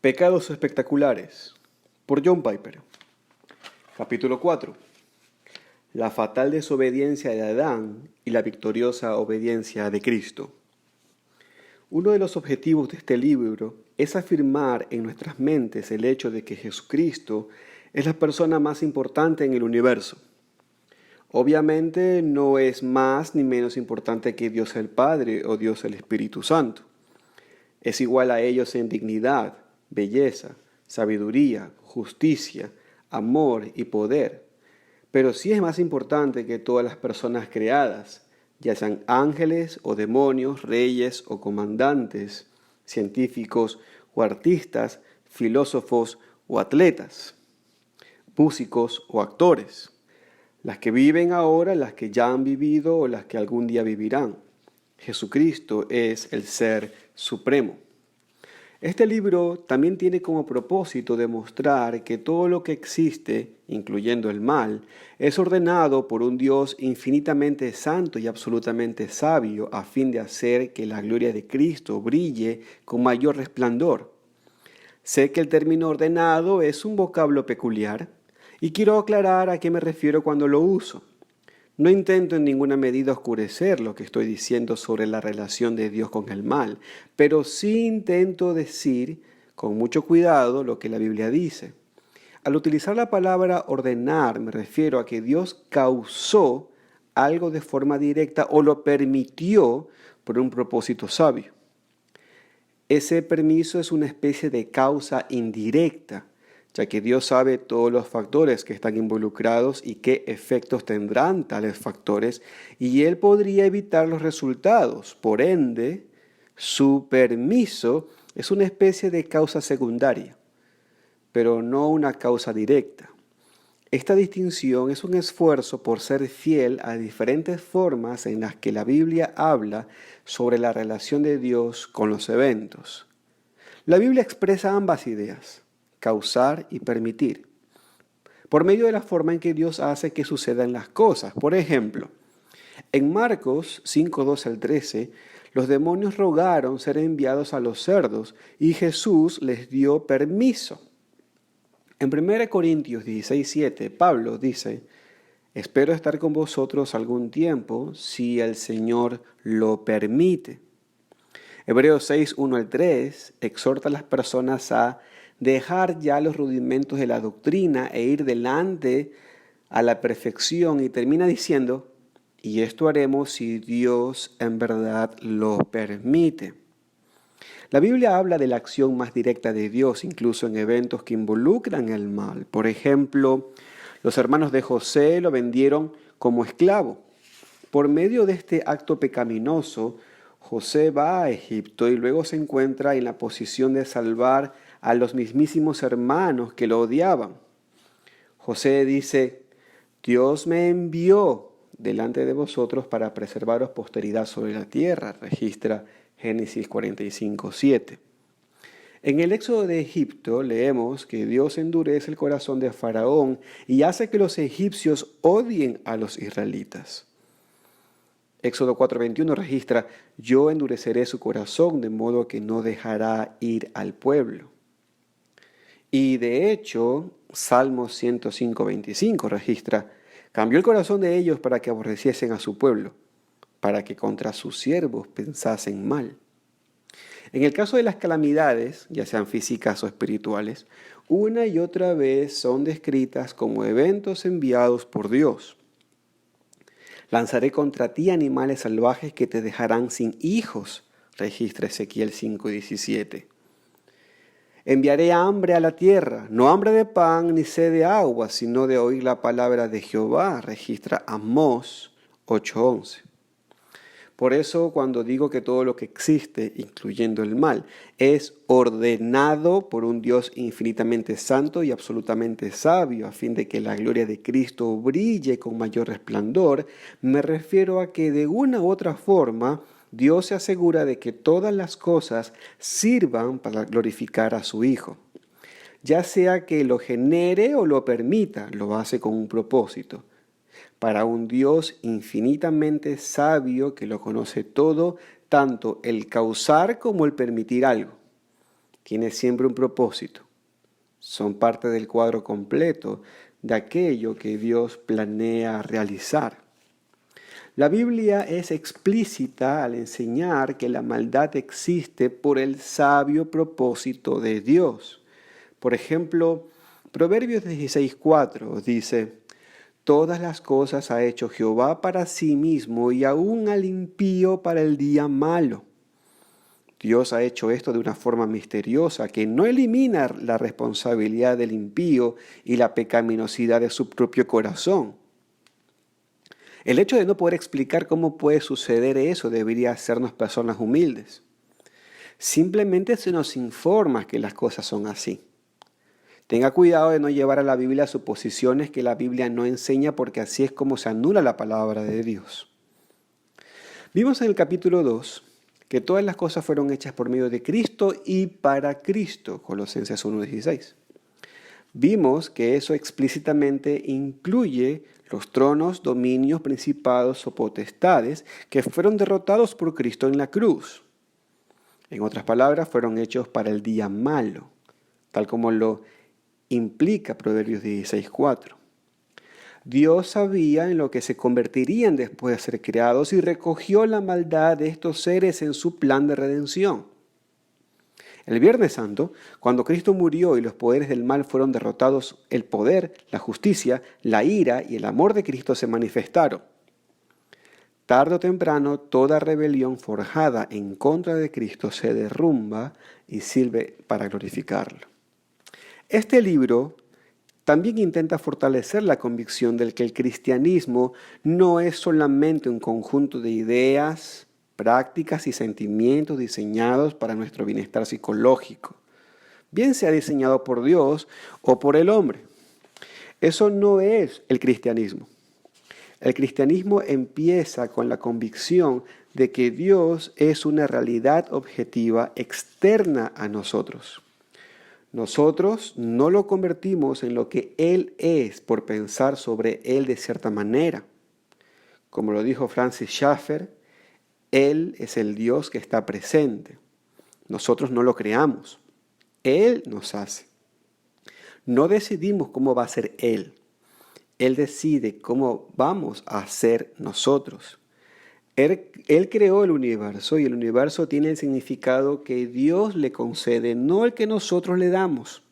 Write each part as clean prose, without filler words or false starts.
Pecados espectaculares, por John Piper. Capítulo 4. La fatal desobediencia de Adán y la victoriosa obediencia de Cristo. Uno de los objetivos de este libro es afirmar en nuestras mentes el hecho de que Jesucristo es la persona más importante en el universo. Obviamente no es más ni menos importante que Dios el Padre o Dios el Espíritu Santo. Es igual a ellos en dignidad, belleza, sabiduría, justicia, amor y poder. Pero sí es más importante que todas las personas creadas, ya sean ángeles o demonios, reyes o comandantes, científicos o artistas, filósofos o atletas, músicos o actores, las que viven ahora, las que ya han vivido o las que algún día vivirán. Jesucristo es el Ser Supremo. Este libro también tiene como propósito demostrar que todo lo que existe, incluyendo el mal, es ordenado por un Dios infinitamente santo y absolutamente sabio a fin de hacer que la gloria de Cristo brille con mayor resplandor. Sé que el término ordenado es un vocablo peculiar y quiero aclarar a qué me refiero cuando lo uso. No intento en ninguna medida oscurecer lo que estoy diciendo sobre la relación de Dios con el mal, pero sí intento decir con mucho cuidado lo que la Biblia dice. Al utilizar la palabra ordenar me refiero a que Dios causó algo de forma directa o lo permitió por un propósito sabio. Ese permiso es una especie de causa indirecta, ya que Dios sabe todos los factores que están involucrados y qué efectos tendrán tales factores, y Él podría evitar los resultados. Por ende, su permiso es una especie de causa secundaria, pero no una causa directa. Esta distinción es un esfuerzo por ser fiel a diferentes formas en las que la Biblia habla sobre la relación de Dios con los eventos. La Biblia expresa ambas ideas, causar y permitir, por medio de la forma en que Dios hace que sucedan las cosas. Por ejemplo, en Marcos 5:12 al 13, los demonios rogaron ser enviados a los cerdos y Jesús les dio permiso. En 1 Corintios 16:7, Pablo dice: espero estar con vosotros algún tiempo, si el Señor lo permite. Hebreos 6:1 al 3 exhorta a las personas a dejar ya los rudimentos de la doctrina e ir delante a la perfección, y termina diciendo: y esto haremos si Dios en verdad lo permite. La Biblia habla de la acción más directa de Dios, incluso en eventos que involucran el mal. Por ejemplo, los hermanos de José lo vendieron como esclavo. Por medio de este acto pecaminoso, José va a Egipto y luego se encuentra en la posición de salvar a los mismísimos hermanos que lo odiaban. José dice: Dios me envió delante de vosotros para preservaros posteridad sobre la tierra. Registra Génesis 45:7. En el éxodo de Egipto leemos que Dios endurece el corazón de Faraón y hace que los egipcios odien a los israelitas. Éxodo 4:21 registra: yo endureceré su corazón de modo que no dejará ir al pueblo. Y de hecho, Salmo 105:25 registra: cambió el corazón de ellos para que aborreciesen a su pueblo, para que contra sus siervos pensasen mal. En el caso de las calamidades, ya sean físicas o espirituales, una y otra vez son descritas como eventos enviados por Dios. Lanzaré contra ti animales salvajes que te dejarán sin hijos, registra Ezequiel 5:17. Enviaré hambre a la tierra, no hambre de pan ni sed de agua, sino de oír la palabra de Jehová, registra Amós 8:11. Por eso, cuando digo que todo lo que existe, incluyendo el mal, es ordenado por un Dios infinitamente santo y absolutamente sabio, a fin de que la gloria de Cristo brille con mayor resplandor, me refiero a que de una u otra forma Dios se asegura de que todas las cosas sirvan para glorificar a su Hijo. Ya sea que lo genere o lo permita, lo hace con un propósito. Para un Dios infinitamente sabio que lo conoce todo, tanto el causar como el permitir algo tiene siempre un propósito. Son parte del cuadro completo de aquello que Dios planea realizar. La Biblia es explícita al enseñar que la maldad existe por el sabio propósito de Dios. Por ejemplo, Proverbios 16:4 dice: todas las cosas ha hecho Jehová para sí mismo, y aún al impío para el día malo. Dios ha hecho esto de una forma misteriosa que no elimina la responsabilidad del impío y la pecaminosidad de su propio corazón. El hecho de no poder explicar cómo puede suceder eso debería hacernos personas humildes. Simplemente se nos informa que las cosas son así. Tenga cuidado de no llevar a la Biblia suposiciones que la Biblia no enseña, porque así es como se anula la palabra de Dios. Vimos en el capítulo 2 que todas las cosas fueron hechas por medio de Cristo y para Cristo, Colosenses 1:16. Vimos que eso explícitamente incluye los tronos, dominios, principados o potestades que fueron derrotados por Cristo en la cruz. En otras palabras, fueron hechos para el día malo, tal como lo implica Proverbios 16:4. Dios sabía en lo que se convertirían después de ser creados y recogió la maldad de estos seres en su plan de redención. El Viernes Santo, cuando Cristo murió y los poderes del mal fueron derrotados, el poder, la justicia, la ira y el amor de Cristo se manifestaron. Tarde o temprano, toda rebelión forjada en contra de Cristo se derrumba y sirve para glorificarlo. Este libro también intenta fortalecer la convicción de que el cristianismo no es solamente un conjunto de ideas, prácticas y sentimientos diseñados para nuestro bienestar psicológico, bien sea diseñado por Dios o por el hombre. Eso no es el cristianismo. El cristianismo empieza con la convicción de que Dios es una realidad objetiva externa a nosotros. Nosotros no lo convertimos en lo que Él es por pensar sobre Él de cierta manera. Como lo dijo Francis Schaeffer, Él es el Dios que está presente. Nosotros no lo creamos. Él nos hace. No decidimos cómo va a ser Él. Él decide cómo vamos a ser nosotros. Él creó el universo y el universo tiene el significado que Dios le concede, no el que nosotros le damos.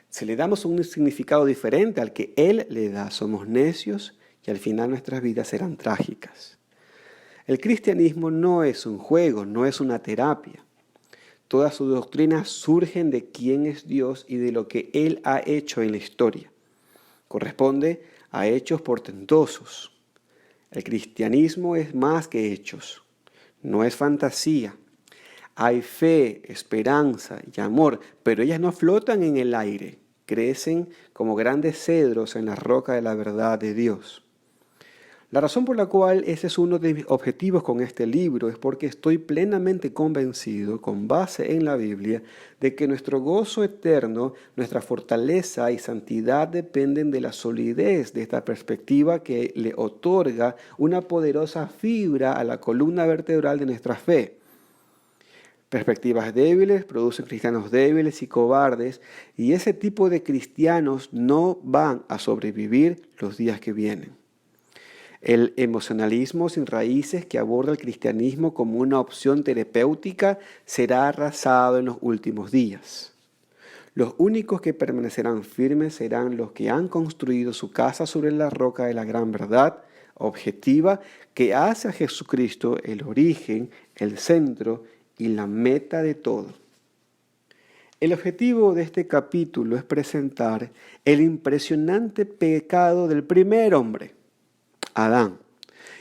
Si le damos un significado diferente al que Él le da, somos necios y al final nuestras vidas serán trágicas. El cristianismo no es un juego, no es una terapia. Todas sus doctrinas surgen de quién es Dios y de lo que Él ha hecho en la historia. Corresponde a hechos portentosos. El cristianismo es más que hechos, no es fantasía. Hay fe, esperanza y amor, pero ellas no flotan en el aire, crecen como grandes cedros en la roca de la verdad de Dios. La razón por la cual ese es uno de mis objetivos con este libro es porque estoy plenamente convencido, con base en la Biblia, de que nuestro gozo eterno, nuestra fortaleza y santidad dependen de la solidez de esta perspectiva que le otorga una poderosa fibra a la columna vertebral de nuestra fe. Perspectivas débiles producen cristianos débiles y cobardes, y ese tipo de cristianos no van a sobrevivir los días que vienen. El emocionalismo sin raíces que aborda el cristianismo como una opción terapéutica será arrasado en los últimos días. Los únicos que permanecerán firmes serán los que han construido su casa sobre la roca de la gran verdad objetiva que hace a Jesucristo el origen, el centro y la meta de todo. El objetivo de este capítulo es presentar el impresionante pecado del primer hombre, Adán,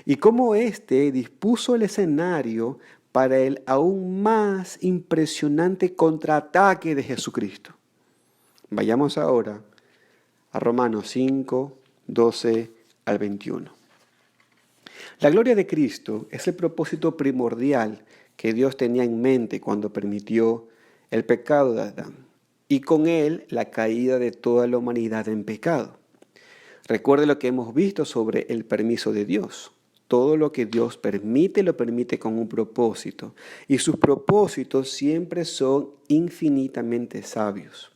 y cómo éste dispuso el escenario para el aún más impresionante contraataque de Jesucristo. Vayamos ahora a Romanos 5, 12 al 21. La gloria de Cristo es el propósito primordial que Dios tenía en mente cuando permitió el pecado de Adán, y con él la caída de toda la humanidad en pecado. Recuerde lo que hemos visto sobre el permiso de Dios. todo lo que Dios permite, lo permite con un propósito. Y sus propósitos siempre son infinitamente sabios.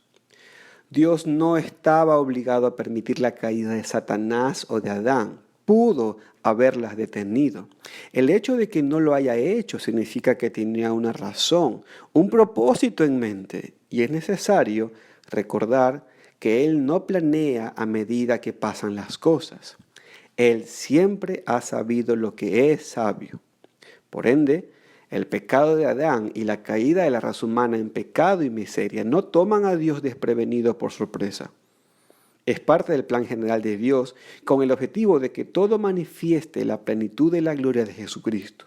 Dios no estaba obligado a permitir la caída de Satanás o de Adán. Pudo haberlas detenido. El hecho de que no lo haya hecho significa que tenía una razón, un propósito en mente. Y es necesario recordar que Él no planea a medida que pasan las cosas. Él siempre ha sabido lo que es sabio. Por ende, el pecado de Adán y la caída de la raza humana en pecado y miseria no toman a Dios desprevenido por sorpresa. Es parte del plan general de Dios con el objetivo de que todo manifieste la plenitud de la gloria de Jesucristo.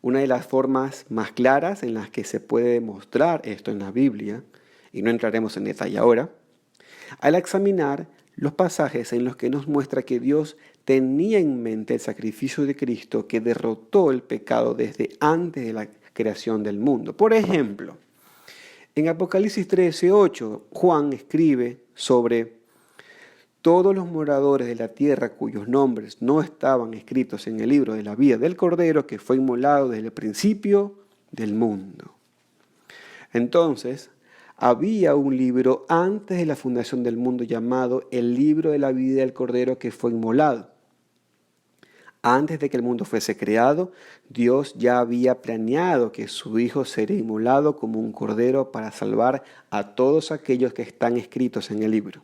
Una de las formas más claras en las que se puede demostrar esto en la Biblia, y no entraremos en detalle ahora, al examinar los pasajes en los que nos muestra que Dios tenía en mente el sacrificio de Cristo que derrotó el pecado desde antes de la creación del mundo. Por ejemplo, en Apocalipsis 13:8, Juan escribe sobre todos los moradores de la tierra cuyos nombres no estaban escritos en el libro de la vida del Cordero que fue inmolado desde el principio del mundo. Entonces, había un libro antes de la fundación del mundo llamado el libro de la vida del Cordero que fue inmolado. Antes de que el mundo fuese creado, Dios ya había planeado que su Hijo sería inmolado como un cordero para salvar a todos aquellos que están escritos en el libro.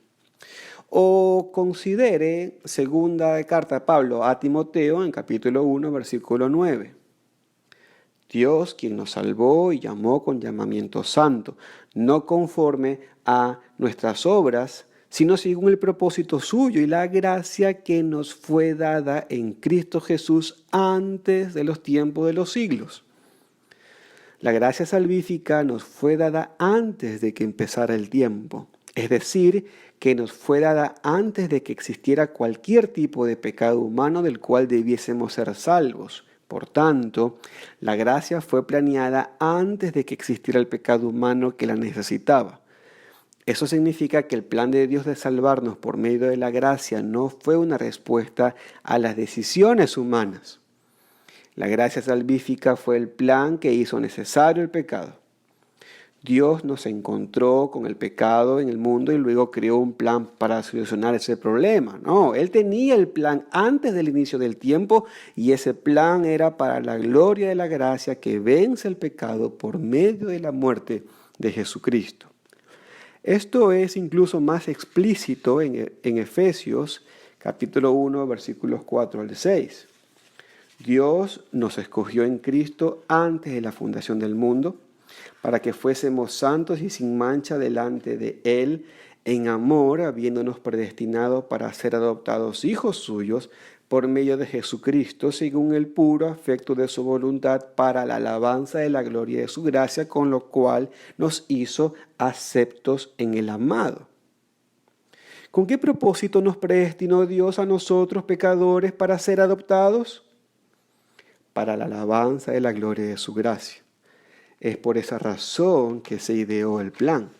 O considere segunda carta de Pablo a Timoteo en capítulo 1, versículo 9. Dios, quien nos salvó y llamó con llamamiento santo, no conforme a nuestras obras, sino según el propósito suyo y la gracia que nos fue dada en Cristo Jesús antes de los tiempos de los siglos. La gracia salvífica nos fue dada antes de que empezara el tiempo, es decir, que nos fue dada antes de que existiera cualquier tipo de pecado humano del cual debiésemos ser salvos. Por tanto, la gracia fue planeada antes de que existiera el pecado humano que la necesitaba. Eso significa que el plan de Dios de salvarnos por medio de la gracia no fue una respuesta a las decisiones humanas. La gracia salvífica fue el plan que hizo necesario el pecado. Dios nos encontró con el pecado en el mundo y luego creó un plan para solucionar ese problema. No, Él tenía el plan antes del inicio del tiempo y ese plan era para la gloria de la gracia que vence el pecado por medio de la muerte de Jesucristo. Esto es incluso más explícito en Efesios capítulo 1, versículos 4 al 6. Dios nos escogió en Cristo antes de la fundación del mundo, para que fuésemos santos y sin mancha delante de Él, en amor, habiéndonos predestinado para ser adoptados hijos suyos por medio de Jesucristo, según el puro afecto de su voluntad, para la alabanza de la gloria de su gracia, con lo cual nos hizo aceptos en el amado. ¿Con qué propósito nos predestinó Dios a nosotros, pecadores, para ser adoptados? Para la alabanza de la gloria de su gracia. Es por esa razón que se ideó el plan.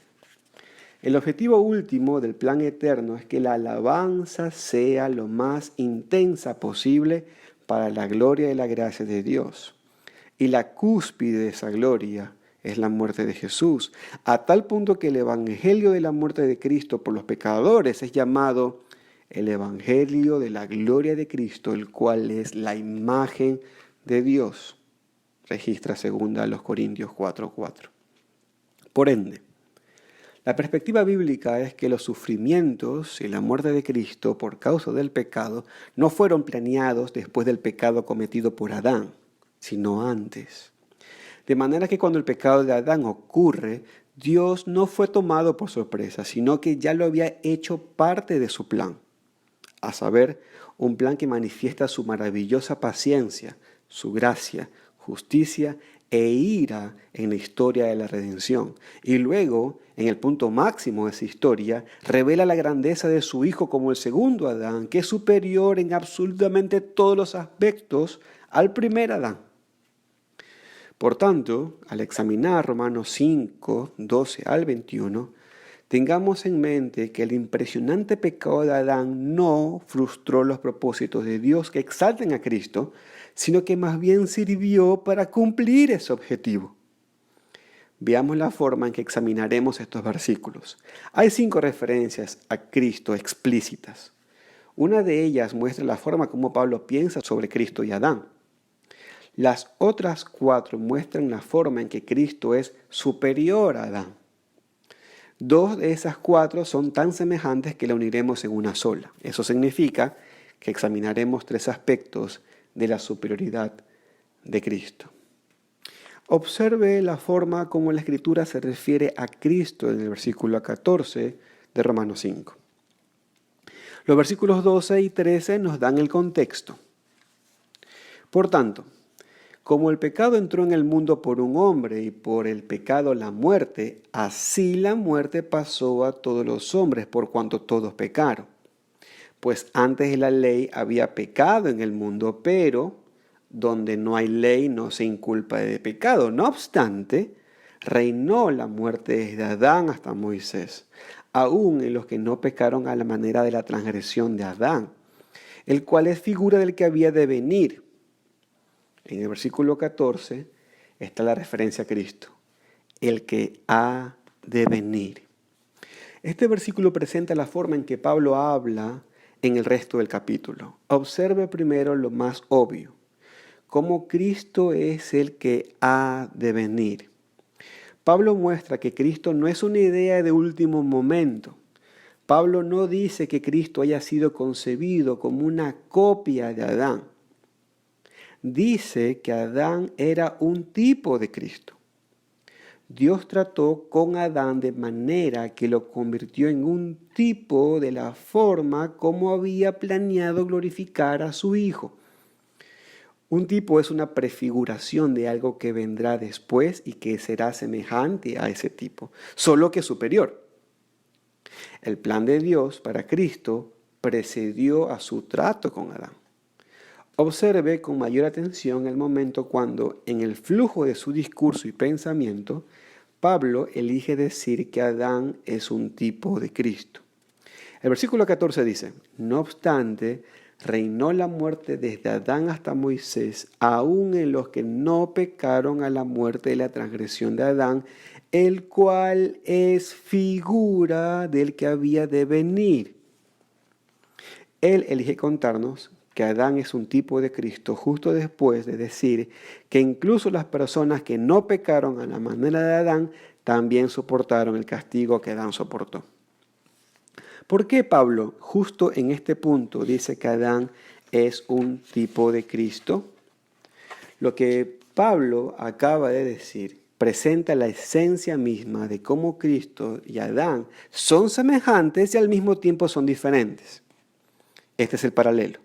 El objetivo último del plan eterno es que la alabanza sea lo más intensa posible para la gloria y la gracia de Dios. Y la cúspide de esa gloria es la muerte de Jesús, a tal punto que el evangelio de la muerte de Cristo por los pecadores es llamado el evangelio de la gloria de Cristo, el cual es la imagen de Dios. Registra 2 Corintios 4:4. Por ende, la perspectiva bíblica es que los sufrimientos y la muerte de Cristo por causa del pecado no fueron planeados después del pecado cometido por Adán, sino antes. De manera que cuando el pecado de Adán ocurre, Dios no fue tomado por sorpresa, sino que ya lo había hecho parte de su plan. A saber, un plan que manifiesta su maravillosa paciencia, su gracia, justicia e ira en la historia de la redención. Y luego, en el punto máximo de esa historia, revela la grandeza de su Hijo como el segundo Adán, que es superior en absolutamente todos los aspectos al primer Adán. Por tanto, al examinar Romanos 5, 12 al 21, Tengamos en mente que el impresionante pecado de Adán no frustró los propósitos de Dios que exalten a Cristo, sino que más bien sirvió para cumplir ese objetivo. Veamos la forma en que examinaremos estos versículos. Hay 5 referencias a Cristo explícitas. Una de ellas muestra la forma como Pablo piensa sobre Cristo y Adán. Las otras 4 muestran la forma en que Cristo es superior a Adán. 2 de esas 4 son tan semejantes que la uniremos en una sola. Eso significa que examinaremos 3 aspectos de la superioridad de Cristo. Observe la forma como la Escritura se refiere a Cristo en el versículo 14 de Romanos 5. Los versículos 12 y 13 nos dan el contexto. Por tanto, como el pecado entró en el mundo por un hombre y por el pecado la muerte, así la muerte pasó a todos los hombres por cuanto todos pecaron. Pues antes de la ley había pecado en el mundo, pero donde no hay ley no se inculpa de pecado. No obstante, reinó la muerte desde Adán hasta Moisés, aun en los que no pecaron a la manera de la transgresión de Adán, el cual es figura del que había de venir. En el versículo 14 está la referencia a Cristo, el que ha de venir. Este versículo presenta la forma en que Pablo habla en el resto del capítulo. Observe primero lo más obvio, cómo Cristo es el que ha de venir. Pablo muestra que Cristo no es una idea de último momento. Pablo no dice que Cristo haya sido concebido como una copia de Adán. Dice que Adán era un tipo de Cristo. Dios trató con Adán de manera que lo convirtió en un tipo de la forma como había planeado glorificar a su Hijo. Un tipo es una prefiguración de algo que vendrá después y que será semejante a ese tipo, solo que superior. El plan de Dios para Cristo precedió a su trato con Adán. Observe con mayor atención el momento cuando, en el flujo de su discurso y pensamiento, Pablo elige decir que Adán es un tipo de Cristo. El versículo 14 dice, no obstante, reinó la muerte desde Adán hasta Moisés, aun en los que no pecaron a la muerte de la transgresión de Adán, el cual es figura del que había de venir. Él elige contarnos que Adán es un tipo de Cristo justo después de decir que incluso las personas que no pecaron a la manera de Adán también soportaron el castigo que Adán soportó. ¿Por qué Pablo justo en este punto dice que Adán es un tipo de Cristo? Lo que Pablo acaba de decir presenta la esencia misma de cómo Cristo y Adán son semejantes y al mismo tiempo son diferentes. Este es el paralelo.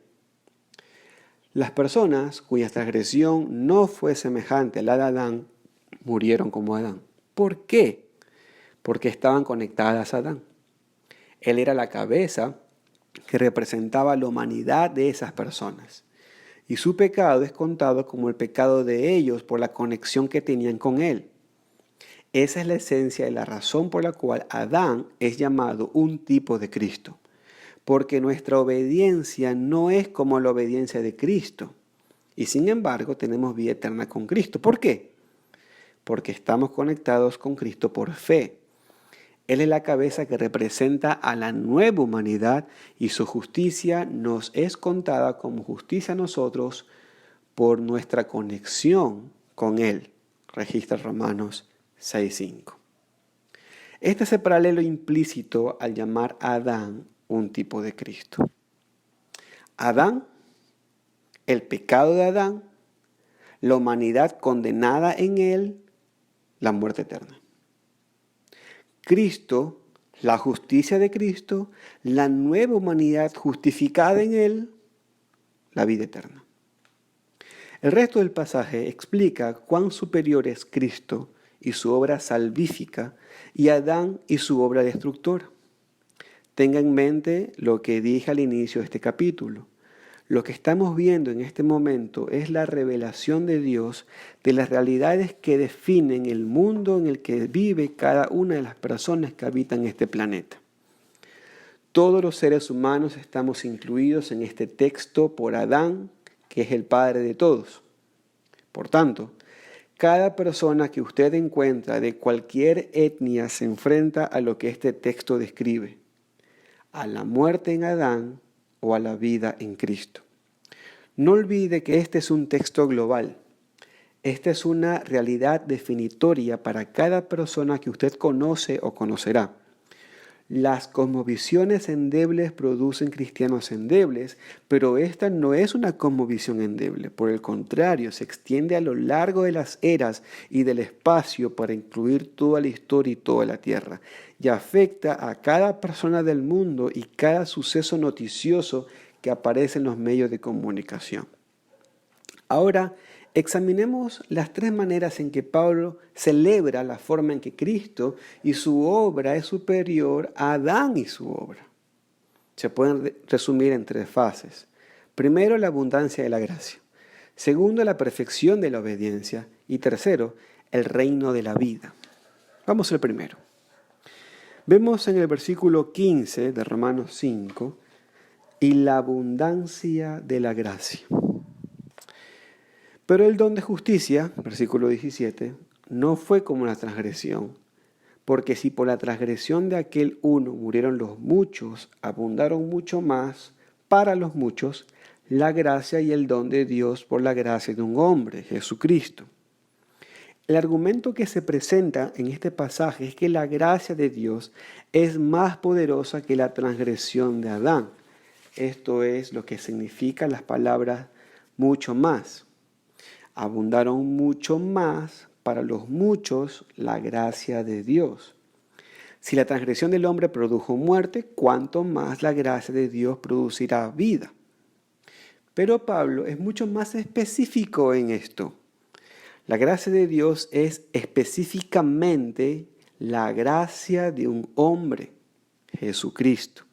Las personas cuya transgresión no fue semejante a la de Adán murieron como Adán. ¿Por qué? Porque estaban conectadas a Adán. Él era la cabeza que representaba la humanidad de esas personas. Y su pecado es contado como el pecado de ellos por la conexión que tenían con él. Esa es la esencia y la razón por la cual Adán es llamado un tipo de Cristo. Porque nuestra obediencia no es como la obediencia de Cristo. Y sin embargo tenemos vida eterna con Cristo. ¿Por qué? Porque estamos conectados con Cristo por fe. Él es la cabeza que representa a la nueva humanidad y su justicia nos es contada como justicia a nosotros por nuestra conexión con Él. Registra Romanos 6:5. Este es el paralelo implícito al llamar a Adán un tipo de Cristo. Adán, el pecado de Adán, la humanidad condenada en él, la muerte eterna. Cristo, la justicia de Cristo, la nueva humanidad justificada en él, la vida eterna. El resto del pasaje explica cuán superior es Cristo y su obra salvífica y Adán y su obra destructora. Tenga en mente lo que dije al inicio de este capítulo. Lo que estamos viendo en este momento es la revelación de Dios de las realidades que definen el mundo en el que vive cada una de las personas que habitan este planeta. Todos los seres humanos estamos incluidos en este texto por Adán, que es el padre de todos. Por tanto, cada persona que usted encuentra de cualquier etnia se enfrenta a lo que este texto describe, a la muerte en Adán o a la vida en Cristo. No olvide que este es un texto global. Esta es una realidad definitoria para cada persona que usted conoce o conocerá. Las cosmovisiones endebles producen cristianos endebles, pero esta no es una cosmovisión endeble. Por el contrario, se extiende a lo largo de las eras y del espacio para incluir toda la historia y toda la tierra, y afecta a cada persona del mundo y cada suceso noticioso que aparece en los medios de comunicación. Ahora, examinemos las tres maneras en que Pablo celebra la forma en que Cristo y su obra es superior a Adán y su obra. Se pueden resumir en tres fases. Primero, la abundancia de la gracia. Segundo, la perfección de la obediencia. Y tercero, el reino de la vida. Vamos al primero. Vemos en el versículo 15 de Romanos 5, y la abundancia de la gracia. Pero el don de justicia, versículo 17, no fue como la transgresión, porque si por la transgresión de aquel uno murieron los muchos, abundaron mucho más para los muchos la gracia y el don de Dios por la gracia de un hombre, Jesucristo. El argumento que se presenta en este pasaje es que la gracia de Dios es más poderosa que la transgresión de Adán. Esto es lo que significan las palabras mucho más. Abundaron mucho más para los muchos la gracia de Dios. Si la transgresión del hombre produjo muerte, cuánto más la gracia de Dios producirá vida. Pero Pablo es mucho más específico en esto. La gracia de Dios es específicamente la gracia de un hombre, Jesucristo.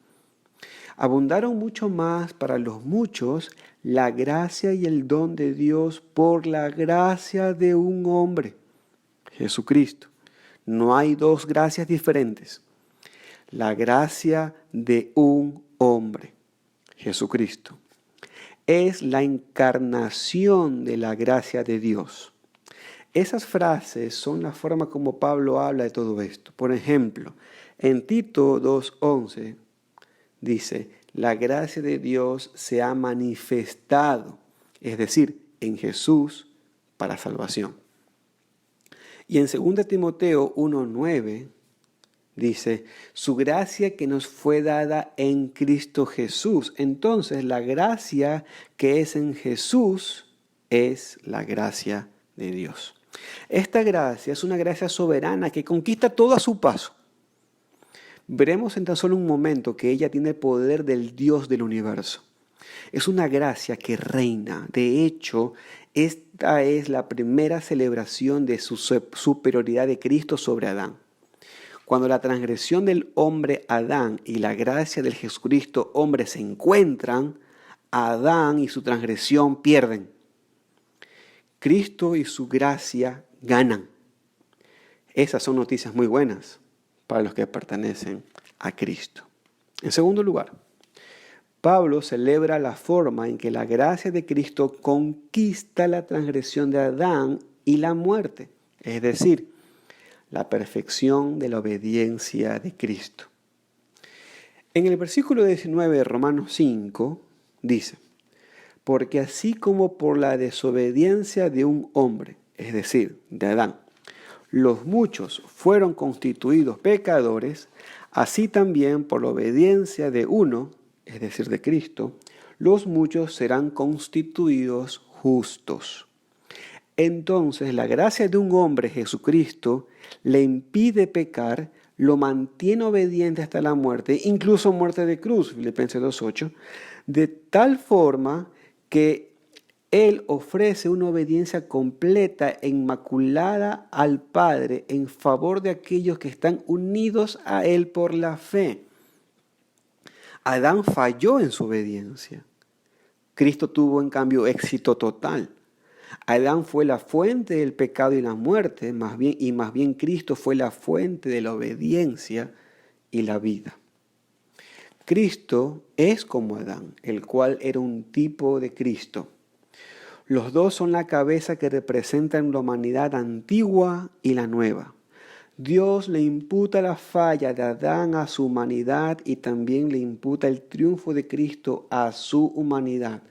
Abundaron mucho más para los muchos la gracia y el don de Dios por la gracia de un hombre, Jesucristo. No hay dos gracias diferentes. La gracia de un hombre, Jesucristo, es la encarnación de la gracia de Dios. Esas frases son la forma como Pablo habla de todo esto. Por ejemplo, en Tito 2:11 dice, la gracia de Dios se ha manifestado, es decir, en Jesús para salvación. Y en 2 Timoteo 1:9 dice, su gracia que nos fue dada en Cristo Jesús. Entonces, la gracia que es en Jesús es la gracia de Dios. Esta gracia es una gracia soberana que conquista todo a su paso. Veremos en tan solo un momento que ella tiene el poder del Dios del universo. Es una gracia que reina. De hecho, esta es la primera celebración de su superioridad de Cristo sobre Adán. Cuando la transgresión del hombre Adán y la gracia del Jesucristo hombre se encuentran, Adán y su transgresión pierden. Cristo y su gracia ganan. Esas son noticias muy buenas para los que pertenecen a Cristo. En segundo lugar, Pablo celebra la forma en que la gracia de Cristo conquista la transgresión de Adán y la muerte, es decir, la perfección de la obediencia de Cristo. En el versículo 19 de Romanos 5 dice, porque así como por la desobediencia de un hombre, es decir, de Adán, los muchos fueron constituidos pecadores, así también por la obediencia de uno, es decir, de Cristo, los muchos serán constituidos justos. Entonces, la gracia de un hombre, Jesucristo, le impide pecar, lo mantiene obediente hasta la muerte, incluso muerte de cruz, Filipenses 2:8, de tal forma que Él ofrece una obediencia completa e inmaculada al Padre en favor de aquellos que están unidos a Él por la fe. Adán falló en su obediencia, Cristo tuvo en cambio éxito total. Adán fue la fuente del pecado y la muerte, más bien Cristo fue la fuente de la obediencia y la vida. Cristo es como Adán, el cual era un tipo de Cristo. Los dos son la cabeza que representan la humanidad antigua y la nueva. Dios le imputa la falla de Adán a su humanidad y también le imputa el triunfo de Cristo a su humanidad,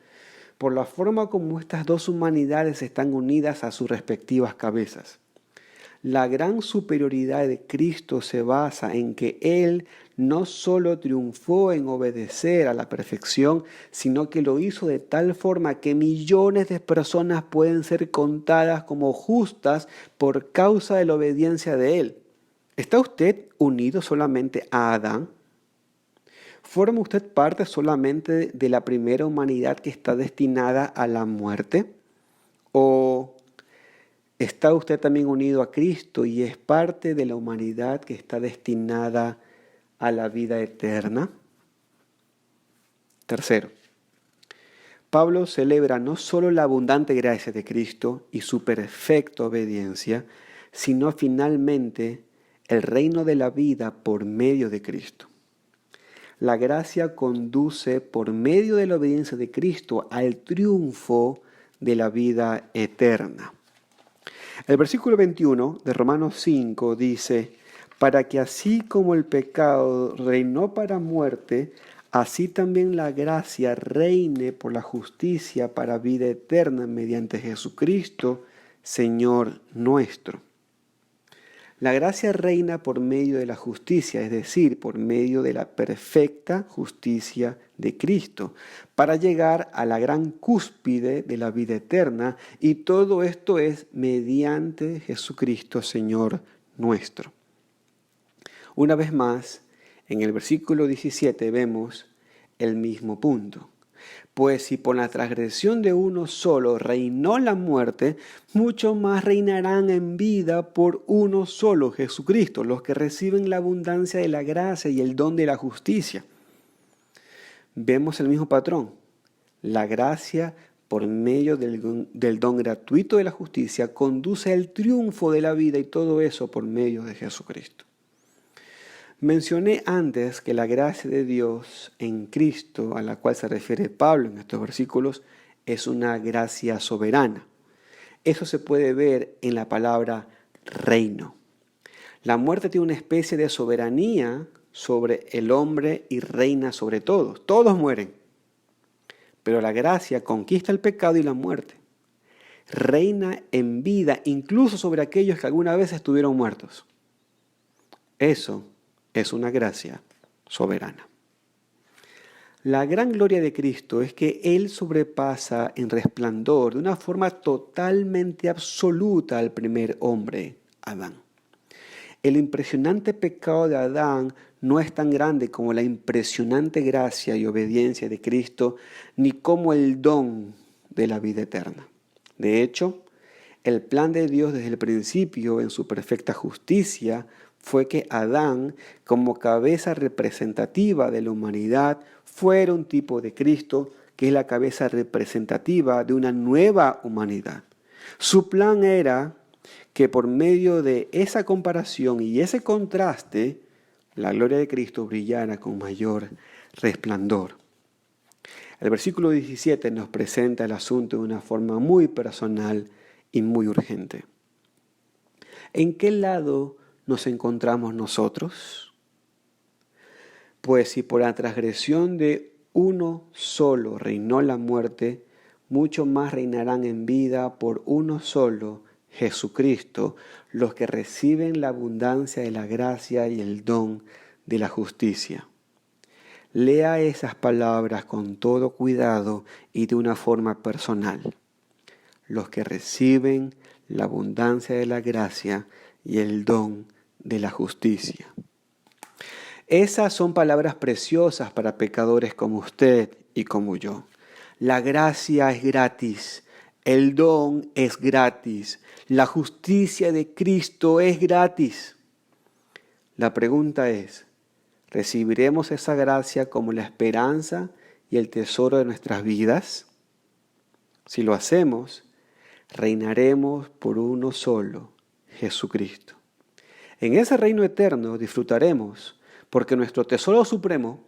por la forma como estas dos humanidades están unidas a sus respectivas cabezas. La gran superioridad de Cristo se basa en que Él no solo triunfó en obedecer a la perfección, sino que lo hizo de tal forma que millones de personas pueden ser contadas como justas por causa de la obediencia de Él. ¿Está usted unido solamente a Adán? ¿Forma usted parte solamente de la primera humanidad que está destinada a la muerte? ¿O está usted también unido a Cristo y es parte de la humanidad que está destinada a la vida eterna? Tercero, Pablo celebra no solo la abundante gracia de Cristo y su perfecta obediencia, sino finalmente el reino de la vida por medio de Cristo. La gracia conduce por medio de la obediencia de Cristo al triunfo de la vida eterna. El versículo 21 de Romanos 5 dice: para que así como el pecado reinó para muerte, así también la gracia reine por la justicia para vida eterna mediante Jesucristo, Señor nuestro. La gracia reina por medio de la justicia, es decir, por medio de la perfecta justicia de Cristo, para llegar a la gran cúspide de la vida eterna, y todo esto es mediante Jesucristo, Señor nuestro. Una vez más, en el versículo 17 vemos el mismo punto. Pues si por la transgresión de uno solo reinó la muerte, mucho más reinarán en vida por uno solo, Jesucristo, los que reciben la abundancia de la gracia y el don de la justicia. Vemos el mismo patrón. La gracia, por medio del don gratuito de la justicia, conduce al triunfo de la vida, y todo eso por medio de Jesucristo. Mencioné antes que la gracia de Dios en Cristo, a la cual se refiere Pablo en estos versículos, es una gracia soberana. Eso se puede ver en la palabra reino. La muerte tiene una especie de soberanía sobre el hombre y reina sobre todos. Todos mueren. Pero la gracia conquista el pecado y la muerte. Reina en vida incluso sobre aquellos que alguna vez estuvieron muertos. Eso es una gracia soberana. La gran gloria de Cristo es que Él sobrepasa en resplandor de una forma totalmente absoluta al primer hombre, Adán. El impresionante pecado de Adán no es tan grande como la impresionante gracia y obediencia de Cristo, ni como el don de la vida eterna. De hecho, el plan de Dios desde el principio, en su perfecta justicia, fue que Adán, como cabeza representativa de la humanidad, fuera un tipo de Cristo, que es la cabeza representativa de una nueva humanidad. Su plan era que por medio de esa comparación y ese contraste, la gloria de Cristo brillara con mayor resplandor. El versículo 17 nos presenta el asunto de una forma muy personal y muy urgente. ¿En qué lado nos encontramos nosotros? Pues si por la transgresión de uno solo reinó la muerte, mucho más reinarán en vida por uno solo, Jesucristo, los que reciben la abundancia de la gracia y el don de la justicia. Lea esas palabras con todo cuidado y de una forma personal. Los que reciben la abundancia de la gracia y el don de la justicia. Esas son palabras preciosas para pecadores como usted y como yo. La gracia es gratis, el don es gratis, la justicia de Cristo es gratis. La pregunta es, ¿recibiremos esa gracia como la esperanza y el tesoro de nuestras vidas? Si lo hacemos, reinaremos por uno solo, Jesucristo. En ese reino eterno disfrutaremos, porque nuestro tesoro supremo,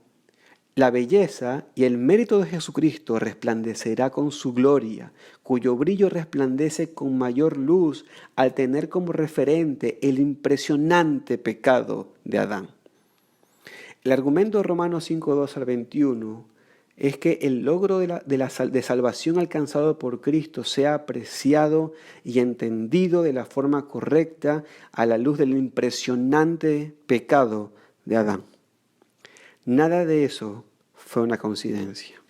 la belleza y el mérito de Jesucristo resplandecerá con su gloria, cuyo brillo resplandece con mayor luz al tener como referente el impresionante pecado de Adán. El argumento de Romanos 5:2 al 21 es que el logro de salvación alcanzado por Cristo sea apreciado y entendido de la forma correcta a la luz del impresionante pecado de Adán. Nada de eso fue una coincidencia.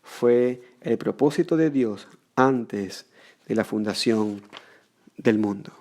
Fue el propósito de Dios antes de la fundación del mundo.